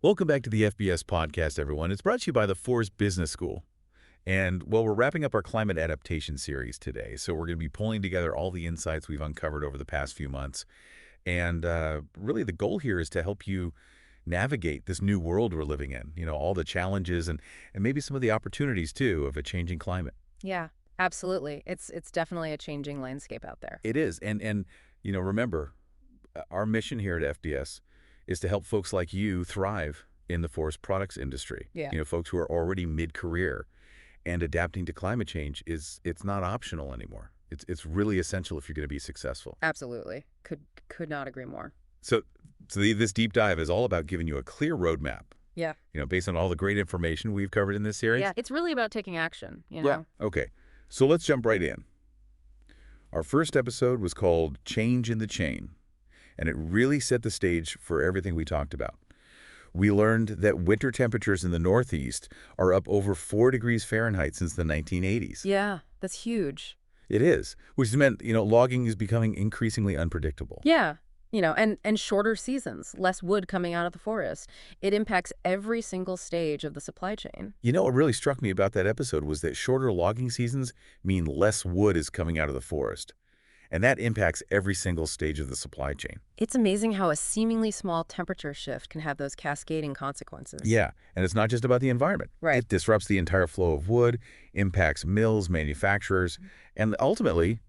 Welcome back to the FBS podcast, everyone. It's brought to you by the Forest Business School. And, well, we're wrapping up our climate adaptation series today. So we're going to be pulling together all the insights we've uncovered over the past few months. And really the goal here is to help you navigate this new world we're living in, all the challenges and maybe some of the opportunities, too, of a changing climate. Yeah, absolutely. It's definitely a changing landscape out there. It is. And remember, our mission here at FBS is to help folks like you thrive in the forest products industry. Yeah. Folks who are already mid-career. And adapting to climate change it's not optional anymore. It's really essential if you're going to be successful. Absolutely. Could not agree more. So this deep dive is all about giving you a clear roadmap. Yeah. Based on all the great information we've covered in this series. Yeah, it's really about taking action, Yeah. Okay. So let's jump right in. Our first episode was called Change in the Chain, and it really set the stage for everything we talked about. We learned that winter temperatures in the Northeast are up over 4 degrees Fahrenheit since the 1980s. Yeah, that's huge. It is, which has meant, logging is becoming increasingly unpredictable. Yeah, and shorter seasons, less wood coming out of the forest. It impacts every single stage of the supply chain. What really struck me about that episode was that shorter logging seasons mean less wood is coming out of the forest. And that impacts every single stage of the supply chain. It's amazing how a seemingly small temperature shift can have those cascading consequences. Yeah, and it's not just about the environment. Right. It disrupts the entire flow of wood, impacts mills, manufacturers, and ultimately,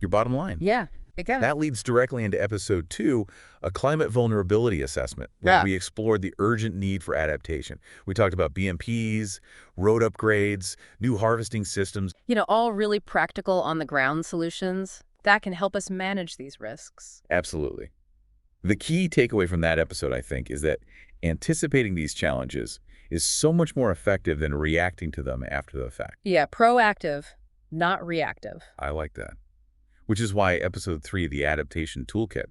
your bottom line. Yeah, it can. That leads directly into episode 2, a climate vulnerability assessment, where we explored the urgent need for adaptation. We talked about BMPs, road upgrades, new harvesting systems. All really practical on-the-ground solutions that can help us manage these risks. Absolutely. The key takeaway from that episode, I think, is that anticipating these challenges is so much more effective than reacting to them after the fact. Yeah, proactive, not reactive. I like that. Which is why episode 3, the adaptation toolkit,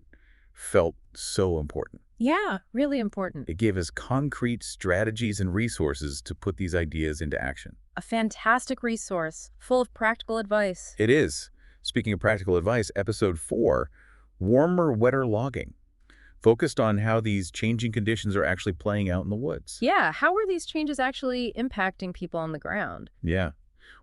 felt so important. Yeah, really important. It gave us concrete strategies and resources to put these ideas into action. A fantastic resource, full of practical advice. It is. Speaking of practical advice, episode 4, warmer, wetter logging, focused on how these changing conditions are actually playing out in the woods. Yeah, how are these changes actually impacting people on the ground? Yeah.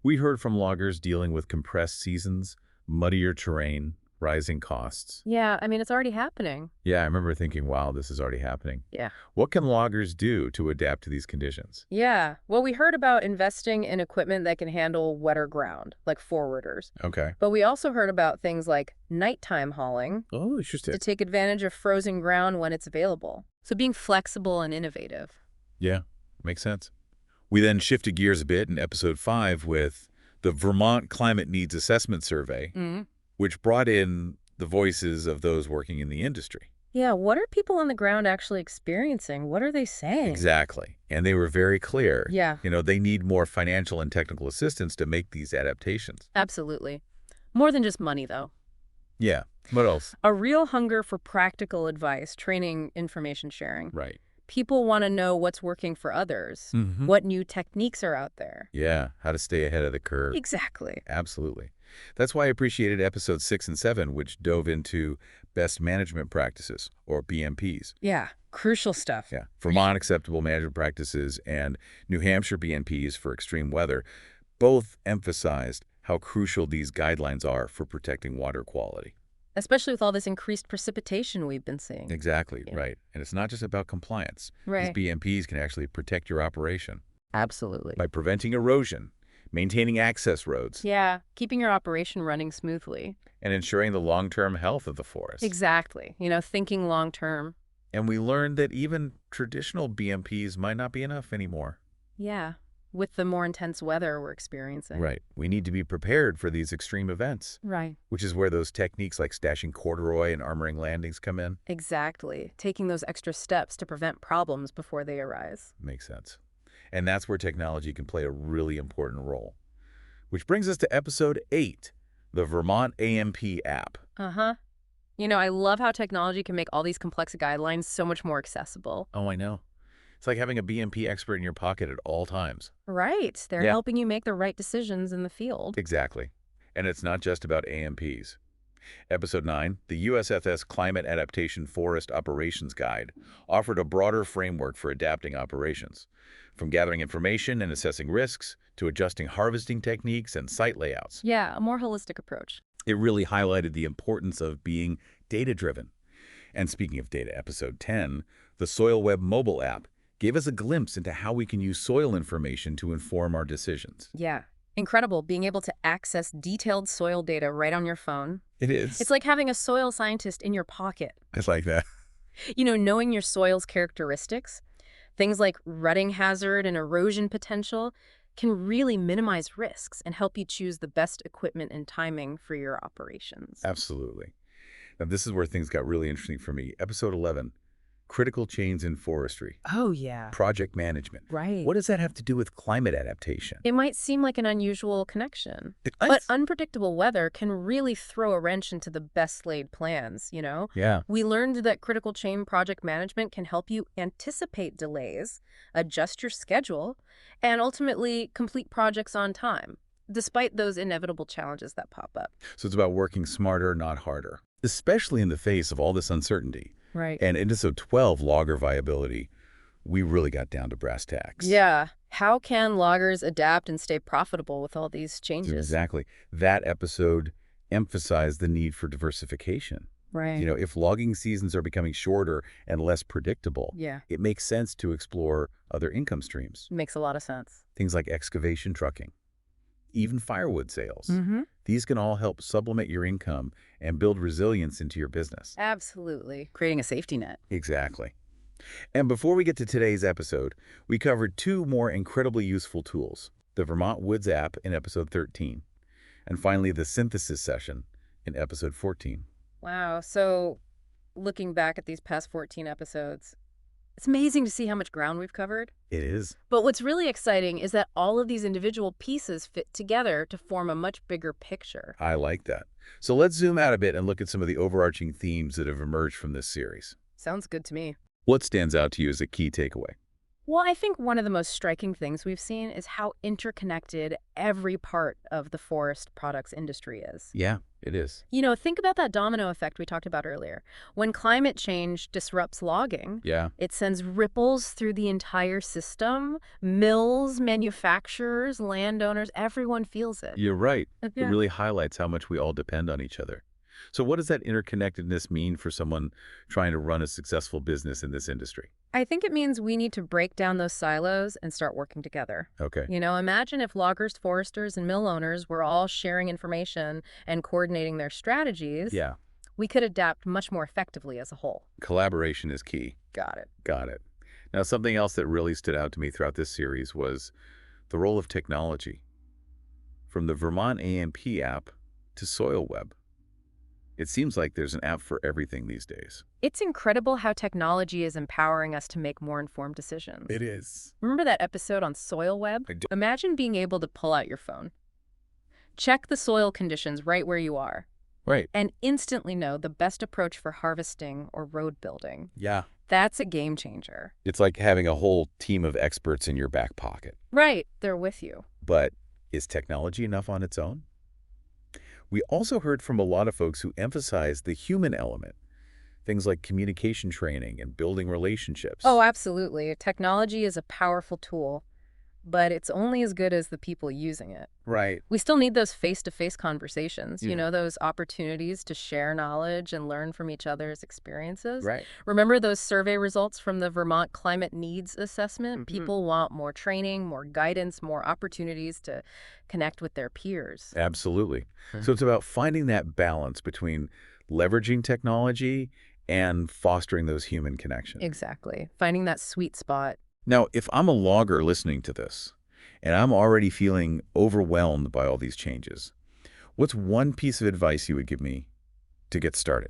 We heard from loggers dealing with compressed seasons, muddier terrain, rising costs. Yeah, it's already happening. Yeah, I remember thinking, wow, this is already happening. Yeah. What can loggers do to adapt to these conditions? Yeah, well, we heard about investing in equipment that can handle wetter ground, like forwarders. Okay. But we also heard about things like nighttime hauling Oh, interesting. to take advantage of frozen ground when it's available. So being flexible and innovative. Yeah, makes sense. We then shifted gears a bit in episode 5 with the Vermont Climate Needs Assessment Survey, which brought in the voices of those working in the industry. Yeah, what are people on the ground actually experiencing? What are they saying? Exactly. And they were very clear. Yeah. They need more financial and technical assistance to make these adaptations. Absolutely. More than just money, though. Yeah. What else? A real hunger for practical advice, training, information sharing. Right. People want to know what's working for others, what new techniques are out there. Yeah, how to stay ahead of the curve. Exactly. Absolutely. That's why I appreciated episodes 6 and 7, which dove into best management practices, or BMPs. Yeah, crucial stuff. Yeah, Vermont Acceptable Management Practices and New Hampshire BMPs for extreme weather both emphasized how crucial these guidelines are for protecting water quality. Especially with all this increased precipitation we've been seeing. Exactly, right. And it's not just about compliance. Right. These BMPs can actually protect your operation Absolutely. by preventing erosion, maintaining access roads, Yeah, keeping your operation running smoothly. and ensuring the long-term health of the forest. Exactly. Thinking long term. And we learned that even traditional BMPs might not be enough anymore. Yeah, with the more intense weather we're experiencing. Right. We need to be prepared for these extreme events, Right. which is where those techniques like stashing corduroy and armoring landings come in. Exactly. Taking those extra steps to prevent problems before they arise. Makes sense. And that's where technology can play a really important role. Which brings us to episode 8, the Vermont AMP app. Uh-huh. I love how technology can make all these complex guidelines so much more accessible. Oh, I know. It's like having a BMP expert in your pocket at all times. Right. They're Yeah. helping you make the right decisions in the field. Exactly. And it's not just about AMPs. Episode 9, the USFS Climate Adaptation Forest Operations Guide, offered a broader framework for adapting operations, from gathering information and assessing risks to adjusting harvesting techniques and site layouts. Yeah, a more holistic approach. It really highlighted the importance of being data-driven. And speaking of data, Episode 10, the SoilWeb mobile app, gave us a glimpse into how we can use soil information to inform our decisions. Yeah. Incredible being able to access detailed soil data right on your phone. It is. It's like having a soil scientist in your pocket. It's like that. Knowing your soil's characteristics, things like rutting hazard and erosion potential, can really minimize risks and help you choose the best equipment and timing for your operations. Absolutely. Now, this is where things got really interesting for me. Episode 11, critical change in forestry, Oh, yeah. project management. Right. What does that have to do with climate adaptation? It might seem like an unusual connection, It- but unpredictable weather can really throw a wrench into the best laid plans. Yeah. We learned that critical chain project management can help you anticipate delays, adjust your schedule, and ultimately complete projects on time, despite those inevitable challenges that pop up. So it's about working smarter, not harder, especially in the face of all this uncertainty. Right. And in episode 12, logger viability, we really got down to brass tacks. Yeah. How can loggers adapt and stay profitable with all these changes? Exactly. That episode emphasized the need for diversification. Right. If logging seasons are becoming shorter and less predictable, Yeah. it makes sense to explore other income streams. Makes a lot of sense. Things like excavation trucking, even firewood sales. Mm-hmm. These can all help supplement your income and build resilience into your business. Absolutely. Creating a safety net. Exactly. And before we get to today's episode, we covered two more incredibly useful tools, the Vermont Woods app in episode 13, and finally the synthesis session in episode 14. Wow. So looking back at these past 14 episodes, it's amazing to see how much ground we've covered. It is. But what's really exciting is that all of these individual pieces fit together to form a much bigger picture. I like that. So let's zoom out a bit and look at some of the overarching themes that have emerged from this series. Sounds good to me. What stands out to you as a key takeaway? Well, I think one of the most striking things we've seen is how interconnected every part of the forest products industry is. Yeah, it is. Think about that domino effect we talked about earlier. When climate change disrupts logging, Yeah. it sends ripples through the entire system. Mills, manufacturers, landowners, everyone feels it. You're right. It Yeah. really highlights how much we all depend on each other. So what does that interconnectedness mean for someone trying to run a successful business in this industry? I think it means we need to break down those silos and start working together. Okay. Imagine if loggers, foresters, and mill owners were all sharing information and coordinating their strategies. Yeah. We could adapt much more effectively as a whole. Collaboration is key. Got it. Got it. Now, something else that really stood out to me throughout this series was the role of technology. From the Vermont AMP app to SoilWeb. It seems like there's an app for everything these days. It's incredible how technology is empowering us to make more informed decisions. It is. Remember that episode on SoilWeb? I do. Imagine being able to pull out your phone, check the soil conditions right where you are, Right. and instantly know the best approach for harvesting or road building. Yeah. That's a game changer. It's like having a whole team of experts in your back pocket. Right, they're with you. But is technology enough on its own? We also heard from a lot of folks who emphasize the human element, things like communication training and building relationships. Oh, absolutely. Technology is a powerful tool, but it's only as good as the people using it. Right. We still need those face-to-face conversations, Yeah. those opportunities to share knowledge and learn from each other's experiences. Right. Remember those survey results from the Vermont Climate Needs Assessment? Mhm. People want more training, more guidance, more opportunities to connect with their peers. Absolutely. So it's about finding that balance between leveraging technology and fostering those human connections. Exactly. Finding that sweet spot. Now, if I'm a logger listening to this, and I'm already feeling overwhelmed by all these changes, what's one piece of advice you would give me to get started?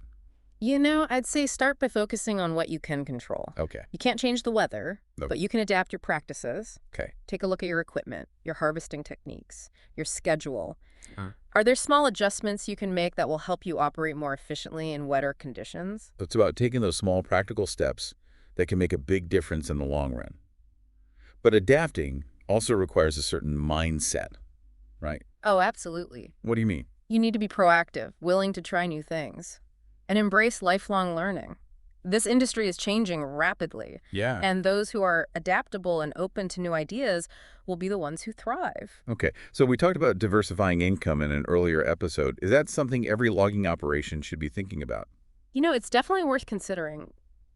I'd say start by focusing on what you can control. Okay. You can't change the weather, No. but you can adapt your practices. Okay. Take a look at your equipment, your harvesting techniques, your schedule. Uh. Are there small adjustments you can make that will help you operate more efficiently in wetter conditions? So it's about taking those small practical steps that can make a big difference in the long run. But adapting also requires a certain mindset, right? Oh, absolutely. What do you mean? You need to be proactive, willing to try new things, and embrace lifelong learning. This industry is changing rapidly, Yeah. and those who are adaptable and open to new ideas will be the ones who thrive. Okay. So we talked about diversifying income in an earlier episode. Is that something every logging operation should be thinking about? It's definitely worth considering.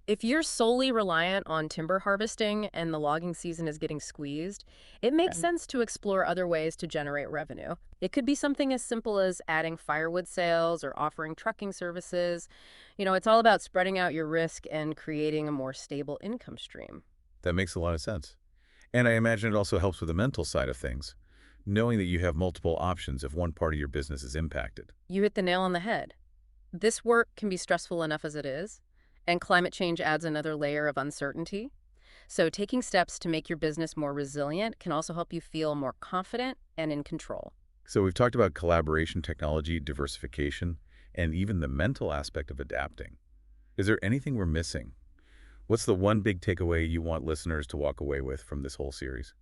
If you're solely reliant on timber harvesting and the logging season is getting squeezed, it makes Okay. sense to explore other ways to generate revenue. It could be something as simple as adding firewood sales or offering trucking services. It's all about spreading out your risk and creating a more stable income stream. That makes a lot of sense. And I imagine it also helps with the mental side of things, knowing that you have multiple options if one part of your business is impacted. You hit the nail on the head. This work can be stressful enough as it is, and climate change adds another layer of uncertainty. So taking steps to make your business more resilient can also help you feel more confident and in control. So we've talked about collaboration, technology, diversification, and even the mental aspect of adapting. Is there anything we're missing? What's the one big takeaway you want listeners to walk away with from this whole series?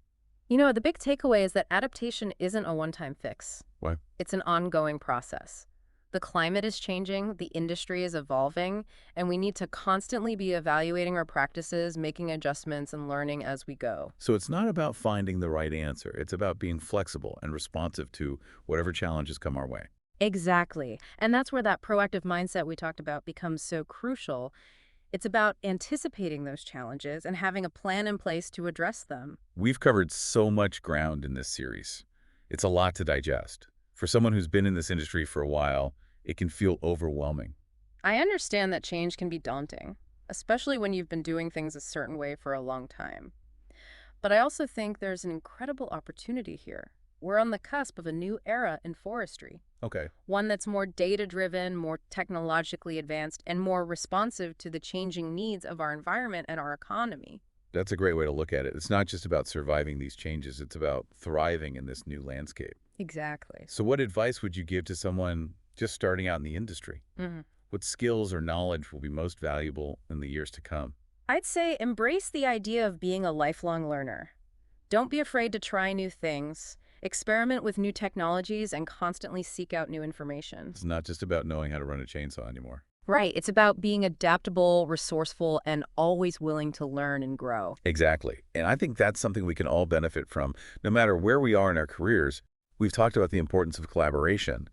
The big takeaway is that adaptation isn't a one-time fix. Why? It's an ongoing process. The climate is changing, the industry is evolving, and we need to constantly be evaluating our practices, making adjustments, and learning as we go. So it's not about finding the right answer. It's about being flexible and responsive to whatever challenges come our way. Exactly. And that's where that proactive mindset we talked about becomes so crucial. It's about anticipating those challenges and having a plan in place to address them. We've covered so much ground in this series. It's a lot to digest. For someone who's been in this industry for a while, it can feel overwhelming. I understand that change can be daunting, especially when you've been doing things a certain way for a long time. But I also think there's an incredible opportunity here. We're on the cusp of a new era in forestry, Okay. one that's more data-driven, more technologically advanced, and more responsive to the changing needs of our environment and our economy. That's a great way to look at it. It's not just about surviving these changes. It's about thriving in this new landscape. Exactly. So what advice would you give to someone just starting out in the industry? Mhm. What skills or knowledge will be most valuable in the years to come? I'd say embrace the idea of being a lifelong learner. Don't be afraid to try new things, experiment with new technologies, and constantly seek out new information. It's not just about knowing how to run a chainsaw anymore. Right. It's about being adaptable, resourceful, and always willing to learn and grow. Exactly. And I think that's something we can all benefit from, no matter where we are in our careers. We've talked about the importance of collaboration,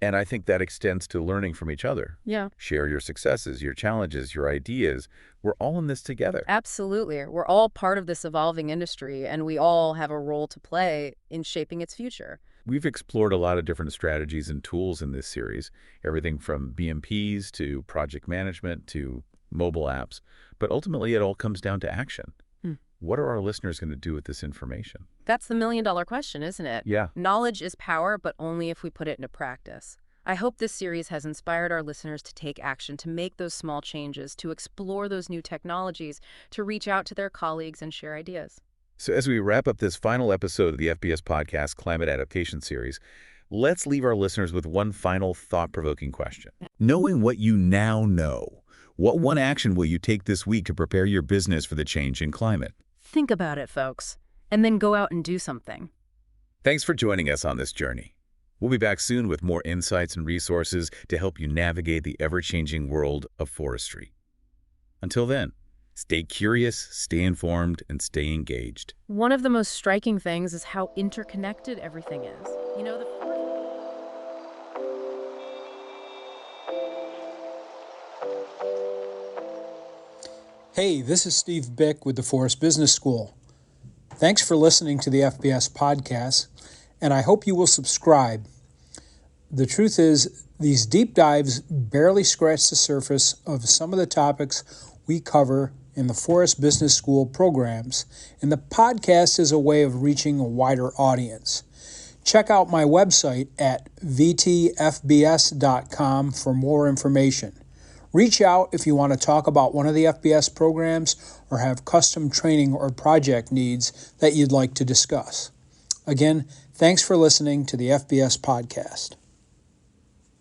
and I think that extends to learning from each other. Yeah. Share your successes, your challenges, your ideas. We're all in this together. Absolutely. We're all part of this evolving industry, and we all have a role to play in shaping its future. We've explored a lot of different strategies and tools in this series, everything from BMPs to project management to mobile apps. But ultimately, it all comes down to action. Hmm. What are our listeners going to do with this information? That's the million-dollar question, isn't it? Yeah. Knowledge is power, but only if we put it into practice. I hope this series has inspired our listeners to take action, to make those small changes, to explore those new technologies, to reach out to their colleagues and share ideas. So as we wrap up this final episode of the FBS Podcast Climate Adaptation Series, let's leave our listeners with one final thought-provoking question. Knowing what you now know, what one action will you take this week to prepare your business for the change in climate? Think about it, folks, and then go out and do something. Thanks for joining us on this journey. We'll be back soon with more insights and resources to help you navigate the ever-changing world of forestry. Until then, stay curious, stay informed, and stay engaged. One of the most striking things is how interconnected everything is. Hey, this is Steve Bick with the Forest Business School. Thanks for listening to the FBS podcast, and I hope you will subscribe. The truth is, these deep dives barely scratch the surface of some of the topics we cover in the Forest Business School programs, and the podcast is a way of reaching a wider audience. Check out my website at vtfbs.com for more information. Reach out if you want to talk about one of the FBS programs or have custom training or project needs that you'd like to discuss. Again, thanks for listening to the FBS podcast.